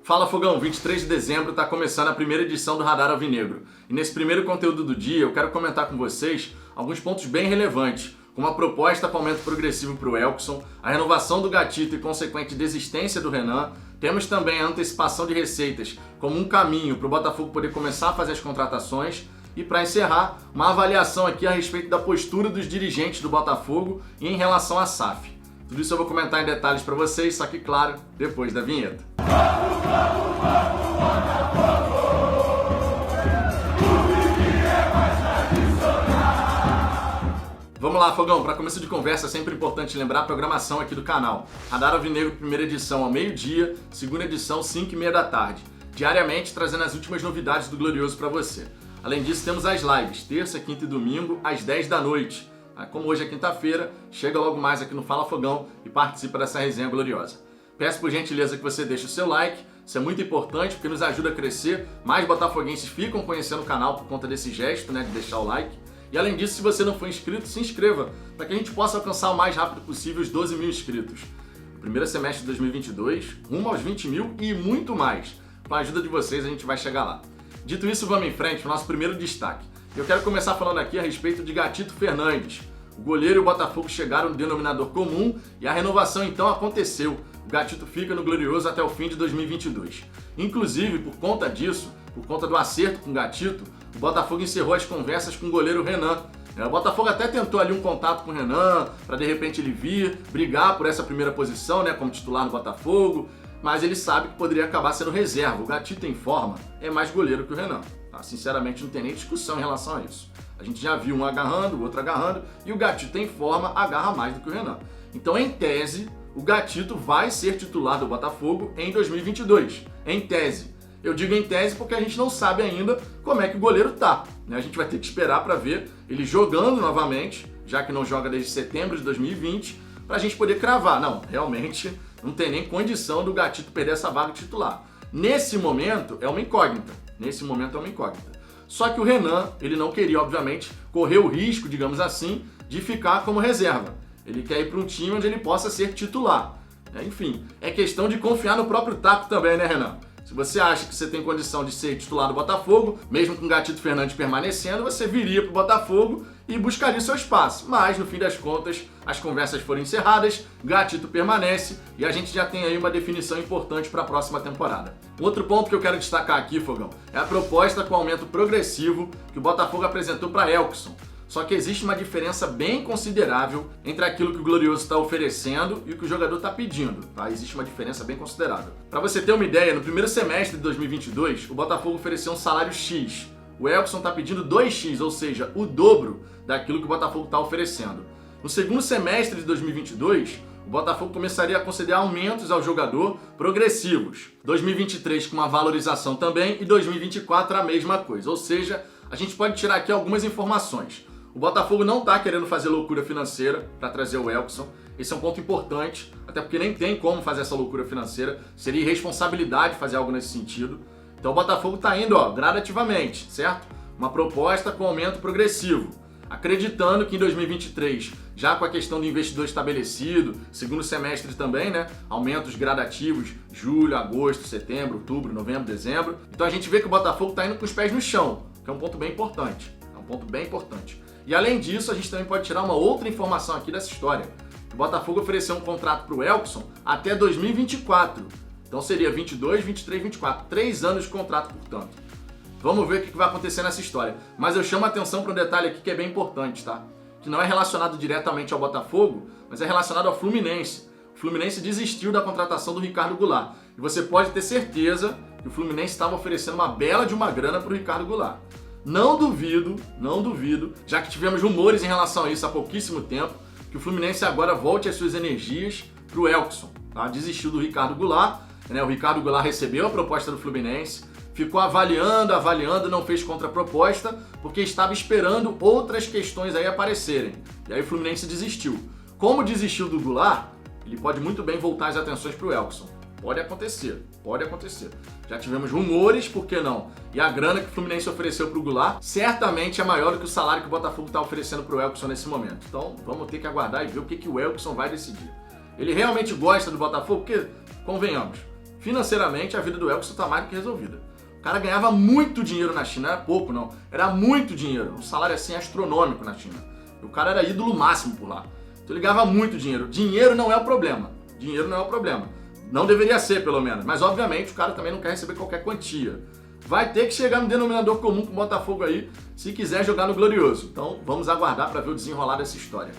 Fala Fogão, 23 de dezembro está começando a primeira edição do Radar Alvinegro. E nesse primeiro conteúdo do dia eu quero comentar com vocês alguns pontos bem relevantes, como a proposta para aumento progressivo para o Elkson, a renovação do Gatito e consequente desistência do Renan. Temos também a antecipação de receitas como um caminho para o Botafogo poder começar a fazer as contratações. E para encerrar, uma avaliação aqui a respeito da postura dos dirigentes do Botafogo e em relação à SAF. Tudo isso eu vou comentar em detalhes para vocês, só que claro, depois da vinheta. Vamos lá, Fogão, para começo de conversa é sempre importante lembrar a programação aqui do canal. Radar Alvinegro, primeira edição ao meio-dia, segunda edição 5h30 da tarde. Diariamente trazendo as últimas novidades do Glorioso para você. Além disso, temos as lives, terça, quinta e domingo, às 10 da noite. Como hoje é quinta-feira, chega logo mais aqui no Fala Fogão e participa dessa resenha gloriosa. Peço por gentileza que você deixe o seu like, isso é muito importante porque nos ajuda a crescer, mais botafoguenses ficam conhecendo o canal por conta desse gesto, de deixar o like. E além disso, se você não for inscrito, se inscreva, para que a gente possa alcançar o mais rápido possível os 12 mil inscritos. No primeiro semestre de 2022, rumo aos 20 mil e muito mais. Com a ajuda de vocês, a gente vai chegar lá. Dito isso, vamos em frente para o nosso primeiro destaque. Eu quero começar falando aqui a respeito de Gatito Fernandes. O goleiro e o Botafogo chegaram no denominador comum e a renovação então aconteceu. O Gatito fica no Glorioso até o fim de 2022. Inclusive, por conta disso, por conta do acerto com o Gatito, o Botafogo encerrou as conversas com o goleiro Renan. O Botafogo até tentou ali um contato com o Renan, para de repente ele vir, brigar por essa primeira posição, como titular no Botafogo, mas ele sabe que poderia acabar sendo reserva. O Gatito em forma é mais goleiro que o Renan. Sinceramente, não tem nem discussão em relação a isso. A gente já viu um agarrando, o outro agarrando, e o Gatito em forma agarra mais do que o Renan. Então, em tese, o Gatito vai ser titular do Botafogo em 2022. Em tese. Eu digo em tese porque a gente não sabe ainda como é que o goleiro tá. A gente vai ter que esperar para ver ele jogando novamente, já que não joga desde setembro de 2020, para a gente poder cravar. Não, realmente não tem nem condição do Gatito perder essa vaga titular. Nesse momento é uma incógnita. Só que o Renan, ele não queria, obviamente, correr o risco, digamos assim, de ficar como reserva. Ele quer ir para um time onde ele possa ser titular. Enfim, é questão de confiar no próprio taco também, né, Renan? Se você acha que você tem condição de ser titular do Botafogo, mesmo com o Gatito Fernandes permanecendo, você viria para o Botafogo e buscaria seu espaço. Mas, no fim das contas, as conversas foram encerradas, Gatito permanece e a gente já tem aí uma definição importante para a próxima temporada. Outro ponto que eu quero destacar aqui, Fogão, é a proposta com aumento progressivo que o Botafogo apresentou para Elkson. Só que existe uma diferença bem considerável entre aquilo que o Glorioso está oferecendo e o que o jogador está pedindo. Existe uma diferença bem considerável. Para você ter uma ideia, no primeiro semestre de 2022, o Botafogo ofereceu um salário X. O Elkson está pedindo 2x, ou seja, o dobro daquilo que o Botafogo está oferecendo. No segundo semestre de 2022, o Botafogo começaria a conceder aumentos ao jogador progressivos. 2023 com uma valorização também e 2024 a mesma coisa. Ou seja, a gente pode tirar aqui algumas informações. O Botafogo não está querendo fazer loucura financeira para trazer o Elkson. Esse é um ponto importante, até porque nem tem como fazer essa loucura financeira. Seria irresponsabilidade fazer algo nesse sentido. Então o Botafogo está indo gradativamente, certo? Uma proposta com aumento progressivo. Acreditando que em 2023, já com a questão do investidor estabelecido, segundo semestre também, aumentos gradativos, julho, agosto, setembro, outubro, novembro, dezembro. Então a gente vê que o Botafogo está indo com os pés no chão, que é um ponto bem importante. E além disso, a gente também pode tirar uma outra informação aqui dessa história. O Botafogo ofereceu um contrato para o Elkson até 2024. Então seria 22, 23, 24. 3 anos de contrato, portanto. Vamos ver o que vai acontecer nessa história. Mas eu chamo a atenção para um detalhe aqui que é bem importante, que não é relacionado diretamente ao Botafogo, mas é relacionado ao Fluminense. O Fluminense desistiu da contratação do Ricardo Goulart. E você pode ter certeza que o Fluminense estava oferecendo uma bela de uma grana para o Ricardo Goulart. Não duvido, já que tivemos rumores em relação a isso há pouquíssimo tempo, que o Fluminense agora volte as suas energias para o Elkson. Desistiu do Ricardo Goulart, o Ricardo Goulart recebeu a proposta do Fluminense, ficou avaliando, não fez contraproposta, porque estava esperando outras questões aí aparecerem. E aí o Fluminense desistiu. Como desistiu do Goulart, ele pode muito bem voltar as atenções para o Elkson. Pode acontecer. Já tivemos rumores, por que não? E a grana que o Fluminense ofereceu para o Goulart certamente é maior do que o salário que o Botafogo está oferecendo para o Elkson nesse momento. Então vamos ter que aguardar e ver o que o Elkson vai decidir. Ele realmente gosta do Botafogo? Porque, convenhamos, financeiramente a vida do Elkson está mais do que resolvida. O cara ganhava muito dinheiro na China, não era pouco não, era muito dinheiro, um salário assim astronômico na China. O cara era ídolo máximo por lá. Então ele ganhava muito dinheiro. Dinheiro não é o problema. Dinheiro não é o problema. Não deveria ser, pelo menos. Mas, obviamente, o cara também não quer receber qualquer quantia. Vai ter que chegar no denominador comum com o Botafogo aí, se quiser jogar no Glorioso. Então, vamos aguardar para ver o desenrolar dessa história.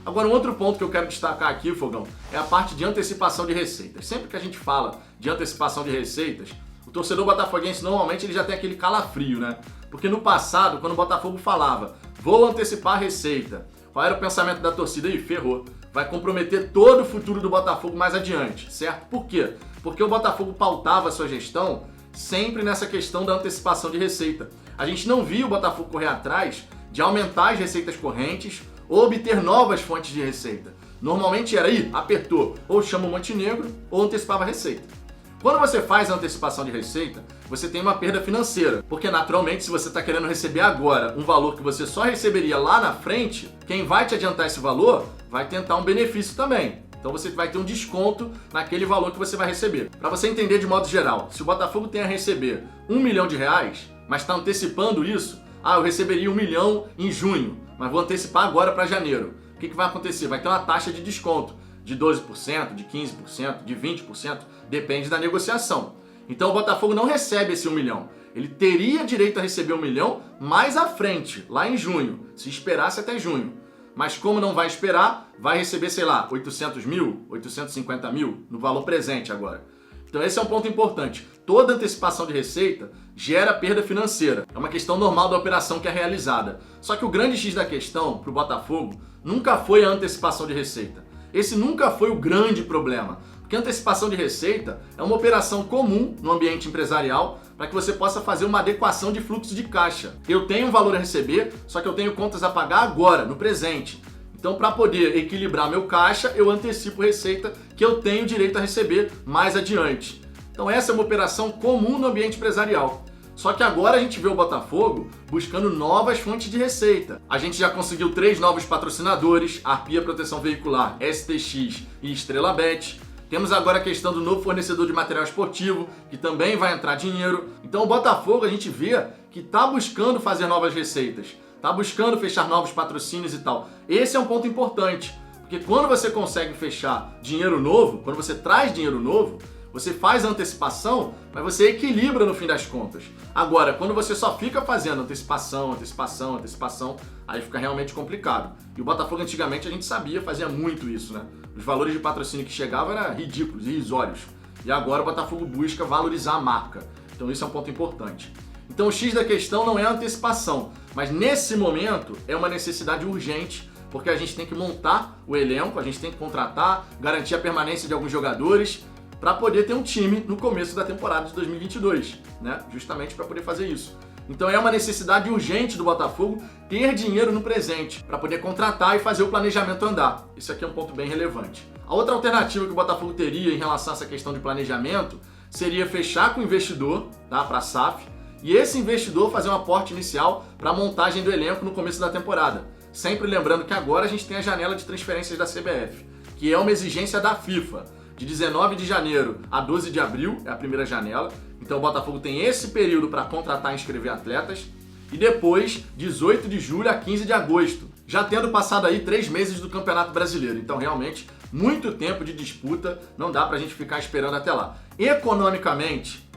Agora, um outro ponto que eu quero destacar aqui, Fogão, é a parte de antecipação de receitas. Sempre que a gente fala de antecipação de receitas, o torcedor botafoguense, normalmente, ele já tem aquele calafrio, né? Porque no passado, quando o Botafogo falava, vou antecipar a receita, qual era o pensamento da torcida? Ih, ferrou. Vai comprometer todo o futuro do Botafogo mais adiante, certo? Por quê? Porque o Botafogo pautava a sua gestão sempre nessa questão da antecipação de receita. A gente não via o Botafogo correr atrás de aumentar as receitas correntes ou obter novas fontes de receita. Normalmente era aí, apertou, ou chama o Montenegro ou antecipava a receita. Quando você faz a antecipação de receita, você tem uma perda financeira, porque naturalmente se você está querendo receber agora um valor que você só receberia lá na frente, quem vai te adiantar esse valor vai tentar um benefício também. Então você vai ter um desconto naquele valor que você vai receber. Para você entender de modo geral, se o Botafogo tem a receber R$1 milhão, mas está antecipando isso, eu receberia 1 milhão em junho, mas vou antecipar agora para janeiro. O que vai acontecer? Vai ter uma taxa de desconto de 12%, de 15%, de 20%, depende da negociação. Então o Botafogo não recebe esse 1 milhão. Ele teria direito a receber 1 milhão mais à frente, lá em junho, se esperasse até junho. Mas como não vai esperar, vai receber, sei lá, 800 mil, 850 mil no valor presente agora. Então esse é um ponto importante. Toda antecipação de receita gera perda financeira. É uma questão normal da operação que é realizada. Só que o grande X da questão para o Botafogo nunca foi a antecipação de receita. Esse nunca foi o grande problema. Porque antecipação de receita é uma operação comum no ambiente empresarial para que você possa fazer uma adequação de fluxo de caixa. Eu tenho um valor a receber, só que eu tenho contas a pagar agora, no presente. Então, para poder equilibrar meu caixa, eu antecipo receita que eu tenho direito a receber mais adiante. Então, essa é uma operação comum no ambiente empresarial. Só que agora a gente vê o Botafogo buscando novas fontes de receita. A gente já conseguiu 3 novos patrocinadores, Arpia Proteção Veicular, STX e Estrela Bet. Temos agora a questão do novo fornecedor de material esportivo, que também vai entrar dinheiro. Então o Botafogo a gente vê que está buscando fazer novas receitas, está buscando fechar novos patrocínios e tal. Esse é um ponto importante, porque quando você consegue fechar dinheiro novo, quando você traz dinheiro novo, você faz a antecipação, mas você equilibra no fim das contas. Agora, quando você só fica fazendo antecipação, aí fica realmente complicado. E o Botafogo antigamente a gente sabia, fazia muito isso, né? Os valores de patrocínio que chegavam eram ridículos, irrisórios. E agora o Botafogo busca valorizar a marca. Então isso é um ponto importante. Então o X da questão não é a antecipação, mas nesse momento é uma necessidade urgente, porque a gente tem que montar o elenco, a gente tem que contratar, garantir a permanência de alguns jogadores, para poder ter um time no começo da temporada de 2022, né? Justamente para poder fazer isso. Então é uma necessidade urgente do Botafogo ter dinheiro no presente para poder contratar e fazer o planejamento andar. Isso aqui é um ponto bem relevante. A outra alternativa que o Botafogo teria em relação a essa questão de planejamento seria fechar com o investidor, tá? Para a SAF, e esse investidor fazer um aporte inicial para a montagem do elenco no começo da temporada. Sempre lembrando que agora a gente tem a janela de transferências da CBF, que é uma exigência da FIFA. De 19 de janeiro a 12 de abril é a primeira janela. Então o Botafogo tem esse período para contratar e inscrever atletas. E depois, 18 de julho a 15 de agosto. Já tendo passado aí 3 meses do Campeonato Brasileiro. Então realmente, muito tempo de disputa. Não dá pra gente ficar esperando até lá. Economicamente,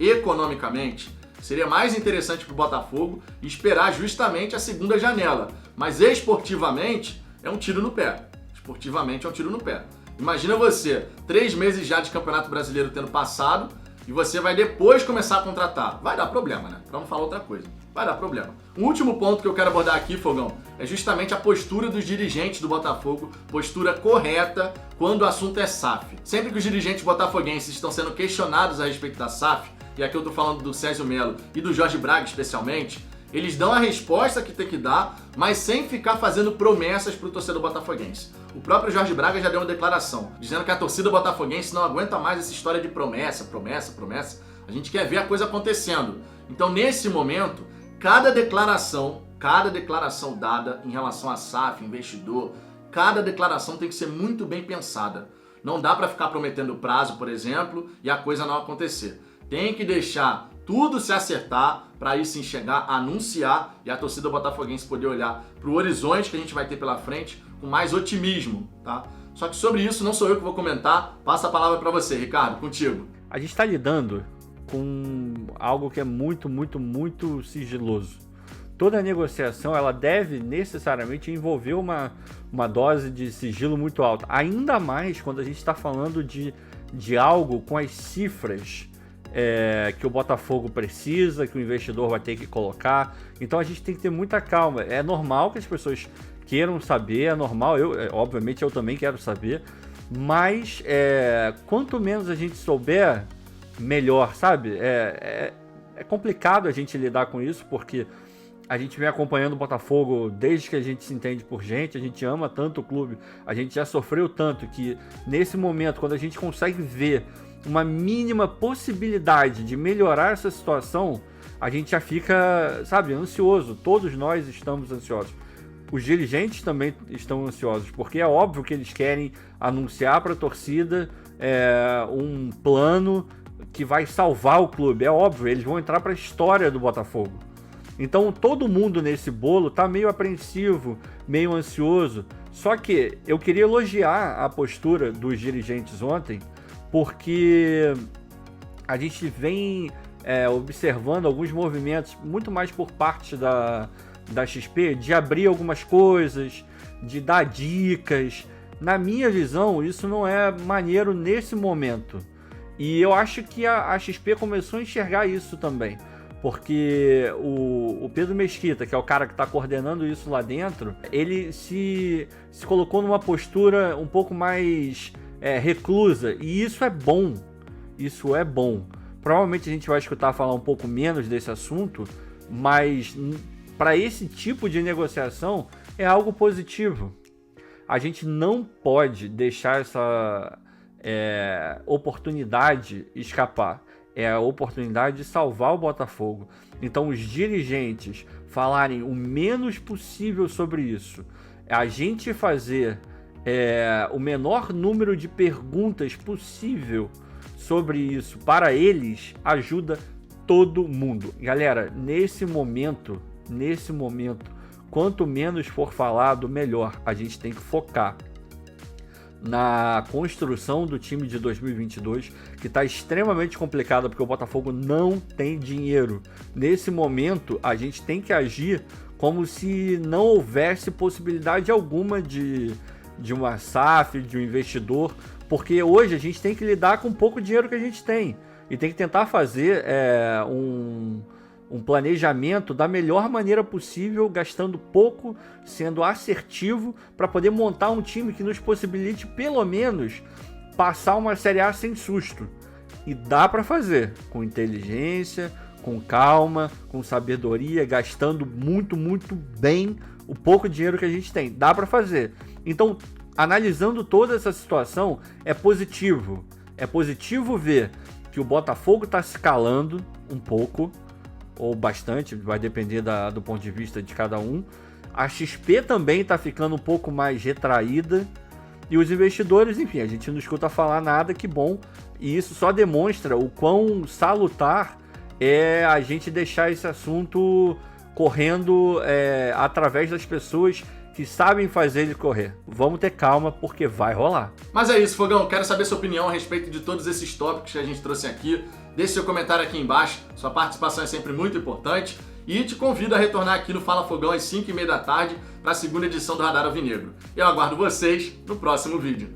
seria mais interessante pro Botafogo esperar justamente a segunda janela. Mas esportivamente, é um tiro no pé. Esportivamente é um tiro no pé. Imagina você, 3 meses já de Campeonato Brasileiro tendo passado e você vai depois começar a contratar. Vai dar problema, né? Pra não falar outra coisa. Vai dar problema. Um último ponto que eu quero abordar aqui, Fogão, é justamente a postura dos dirigentes do Botafogo, postura correta quando o assunto é SAF. Sempre que os dirigentes botafoguenses estão sendo questionados a respeito da SAF, e aqui eu tô falando do Césio Melo e do Jorge Braga especialmente, eles dão a resposta que tem que dar, mas sem ficar fazendo promessas para o torcedor botafoguense. O próprio Jorge Braga já deu uma declaração, dizendo que a torcida botafoguense não aguenta mais essa história de promessa. A gente quer ver a coisa acontecendo. Então, nesse momento, cada declaração dada em relação a SAF, investidor, cada declaração tem que ser muito bem pensada. Não dá para ficar prometendo prazo, por exemplo, e a coisa não acontecer. Tem que deixar tudo se acertar para aí sim chegar, anunciar e a torcida botafoguense poder olhar para o horizonte que a gente vai ter pela frente com mais otimismo, tá? Só que sobre isso não sou eu que vou comentar, passa a palavra para você, Ricardo, contigo. A gente está lidando com algo que é muito, muito, muito sigiloso. Toda negociação ela deve necessariamente envolver uma dose de sigilo muito alta, ainda mais quando a gente está falando de algo com as cifras que o Botafogo precisa, que o investidor vai ter que colocar. Então a gente tem que ter muita calma. É normal que as pessoas queiram saber, é normal, obviamente eu também quero saber, mas quanto menos a gente souber, melhor, sabe? É complicado a gente lidar com isso, porque a gente vem acompanhando o Botafogo desde que a gente se entende por gente, a gente ama tanto o clube, a gente já sofreu tanto que nesse momento, quando a gente consegue ver uma mínima possibilidade de melhorar essa situação, a gente já fica, sabe, ansioso. Todos nós estamos ansiosos. Os dirigentes também estão ansiosos, porque é óbvio que eles querem anunciar para a torcida um plano que vai salvar o clube. É óbvio, eles vão entrar para a história do Botafogo. Então todo mundo nesse bolo tá meio apreensivo, meio ansioso. Só que eu queria elogiar a postura dos dirigentes ontem, porque a gente vem observando alguns movimentos muito mais por parte da XP, de abrir algumas coisas, de dar dicas. Na minha visão, isso não é maneiro nesse momento. E eu acho que a XP começou a enxergar isso também. Porque o Pedro Mesquita, que é o cara que está coordenando isso lá dentro, ele se colocou numa postura um pouco mais reclusa. E isso é bom. Isso é bom. Provavelmente a gente vai escutar falar um pouco menos desse assunto, mas para esse tipo de negociação é algo positivo. A gente não pode deixar essa oportunidade escapar. É a oportunidade de salvar o Botafogo. Então os dirigentes falarem o menos possível sobre isso, a gente fazer o menor número de perguntas possível sobre isso para eles, ajuda todo mundo. Galera, nesse momento, quanto menos for falado, melhor. A gente tem que focar na construção do time de 2022, que está extremamente complicado, porque o Botafogo não tem dinheiro. Nesse momento, a gente tem que agir como se não houvesse possibilidade alguma de uma SAF, de um investidor, porque hoje a gente tem que lidar com o pouco dinheiro que a gente tem e tem que tentar fazer um planejamento da melhor maneira possível, gastando pouco, sendo assertivo, para poder montar um time que nos possibilite, pelo menos, passar uma Série A sem susto. E dá para fazer, com inteligência, com calma, com sabedoria, gastando muito, muito bem o pouco dinheiro que a gente tem. Dá para fazer. Então, analisando toda essa situação, é positivo. É positivo ver que o Botafogo está se calando um pouco, ou bastante, vai depender do ponto de vista de cada um. A XP também está ficando um pouco mais retraída. E os investidores, enfim, a gente não escuta falar nada, que bom. E isso só demonstra o quão salutar é a gente deixar esse assunto correndo através das pessoas que sabem fazer ele correr. Vamos ter calma, porque vai rolar. Mas é isso, Fogão. Quero saber sua opinião a respeito de todos esses tópicos que a gente trouxe aqui. Deixe seu comentário aqui embaixo. Sua participação é sempre muito importante. E te convido a retornar aqui no Fala Fogão às 5h30 da tarde para a segunda edição do Radar Alvinegro. Eu aguardo vocês no próximo vídeo.